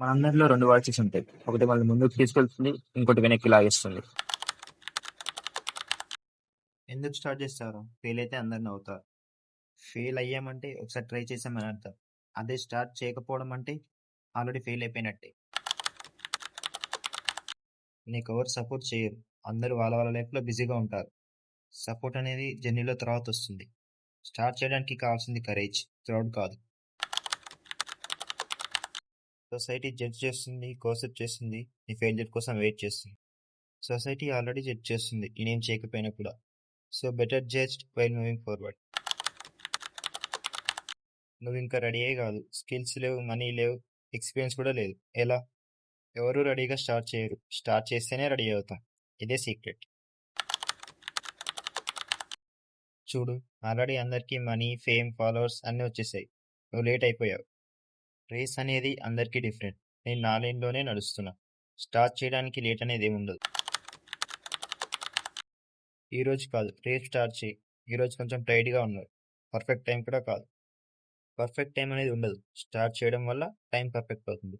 మనందరిలో 2 వాయిసెస్ ఉంటాయి. ఒకటి మనల్ని ముందుకు తీసుకెళ్తుంది. ఇంకోటి వెనక్కి లాగేస్తుంది. ఎందుకు స్టార్ట్ చేస్తారు? ఫెయిల్ అయితే అందరు నవ్వుతారు. ఫెయిల్ అయ్యామంటే ఒకసారి ట్రై చేసామని అర్థం. అదే స్టార్ట్ చేయకపోవడం అంటే ఆల్రెడీ ఫెయిల్ అయిపోయినట్టే. నీకెవరు సపోర్ట్ చేయరు. అందరూ వాళ్ళ వాళ్ళ లైఫ్‌లో బిజీగా ఉంటారు. సపోర్ట్ అనేది జర్నీలో తర్వాత వస్తుంది. స్టార్ట్ చేయడానికి కావాల్సింది కరేజ్, క్రౌడ్ కాదు. సొసైటీ జడ్జ్ చేస్తుంది, గోసిప్ చేస్తుంది, నీ ఫెయిల్యూర్ కోసం వెయిట్ చేస్తుంది. సొసైటీ ఆల్రెడీ జడ్జ్ చేస్తుంది నేనేం చేయకపోయినా కూడా. So better judged while moving forward. నువ్వు ఇంకా రెడీయే కాదు. స్కిల్స్ లేవు, మనీ లేవు, ఎక్స్పీరియన్స్ కూడా లేదు. ఎలా? ఎవరు రెడీగా స్టార్ట్ చేయరు. స్టార్ట్ చేస్తేనే రెడీ అవుతాం. ఇదే సీక్రెట్. చూడు, ఆల్రెడీ అందరికీ మనీ, ఫేమ్, ఫాలోవర్స్ అన్నీ వచ్చేసాయి. నువ్వు లేట్ అయిపోయావు. రేస్ అనేది అందరికీ డిఫరెంట్. నేను నా లైన్లోనే నడుస్తున్నా. స్టార్ట్ చేయడానికి లేట్ అనేది ఏముండదు. ఈ రోజు కాదు, రేపు స్టార్ట్ చేయి. ఈరోజు కొంచెం టైట్గా ఉన్నావు. పర్ఫెక్ట్ టైం కూడా కాదు. పర్ఫెక్ట్ టైం అనేది ఉండదు. స్టార్ట్ చేయడం వల్ల టైం పర్ఫెక్ట్ అవుతుంది.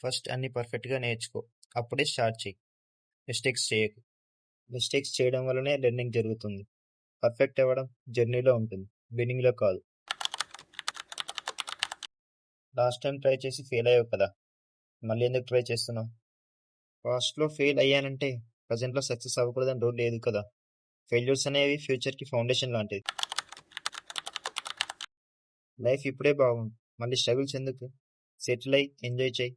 ఫస్ట్ అన్ని పర్ఫెక్ట్గా నేర్చుకో, అప్పుడే స్టార్ట్ చేయి. మిస్టేక్స్ చేయకు. మిస్టేక్స్ చేయడం వల్లనే లెర్నింగ్ జరుగుతుంది. పర్ఫెక్ట్ అవ్వడం జర్నీలో ఉంటుంది, బిగినింగ్లో కాదు. లాస్ట్ టైం ట్రై చేసి ఫెయిల్ అయ్యావు కదా, మళ్ళీ ఎందుకు ట్రై చేస్తున్నావు? పాస్ట్లో ఫెయిల్ అయ్యానంటే ప్రజెంట్లో సక్సెస్ అవ్వకూడదని రూల్ లేదు కదా. ఫెయిల్యూర్స్ అనేవి ఫ్యూచర్కి ఫౌండేషన్ లాంటిది. లైఫ్ ఇప్పుడే బాగుంది, మళ్ళీ స్ట్రగుల్స్ ఎందుకు? సెటిల్ అయ్యి ఎంజాయ్ చేయి.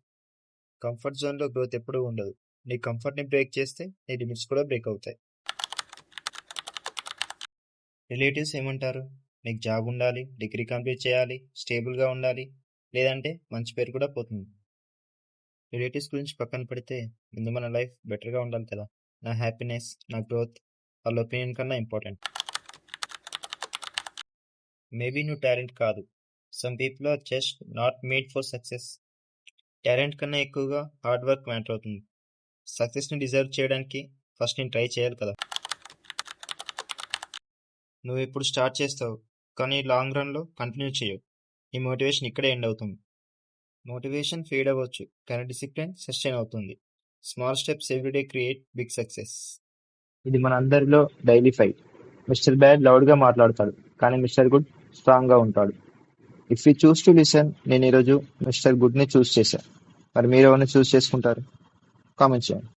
కంఫర్ట్ జోన్లో గ్రోత్ ఎప్పుడూ ఉండదు. నీ కంఫర్ట్ని బ్రేక్ చేస్తే నీ లిమిట్స్ కూడా బ్రేక్ అవుతాయి. రిలేటివ్స్ ఏమంటారు? నీకు జాబ్ ఉండాలి, డిగ్రీ కంప్లీట్ చేయాలి, స్టేబుల్గా ఉండాలి, లేదంటే మంచి పేరు కూడా పోతుంది. రిలేటివ్స్ గురించి పక్కన పెడితే ముందు మన లైఫ్ బెటర్గా ఉండాలి కదా. నా హ్యాపీనెస్, నా గ్రోత్ వాళ్ళ ఒపీనియన్ కన్నా ఇంపార్టెంట్. మేబీ నువ్వు టాలెంట్ కాదు. Some people are just not made for success. Talent కన్నా ఎక్కువగా హార్డ్ వర్క్ మ్యాటర్ అవుతుంది. సక్సెస్ని డిజర్వ్ చేయడానికి ఫస్ట్ నేను ట్రై చేయాలి కదా. నువ్వు ఇప్పుడు స్టార్ట్ చేస్తావు, కానీ లాంగ్ రన్లో కంటిన్యూ చేయవు. నీ మోటివేషన్ ఇక్కడే ఎండ్ అవుతుంది. మోటివేషన్ ఫేడ్ అవ్వచ్చు, కానీ డిసిప్లిన్ సస్టైన్ అవుతుంది. Small steps everyday create big success. ఇది మన అందరిలో డైలీ ఫైట్. మిస్టర్ బ్యాడ్ లౌడ్‌గా మాట్లాడతాడు. కానీ మిస్టర్ గుడ్ స్ట్రాంగ్‌గా ఉంటాడు. If you choose to listen, నేను ఈరోజు మిస్టర్ గుడ్‌ని చూస్ చేశా. మరి మీరు ఎవరిని చూస్ చేసుకుంటారు? కామెంట్ చేయండి.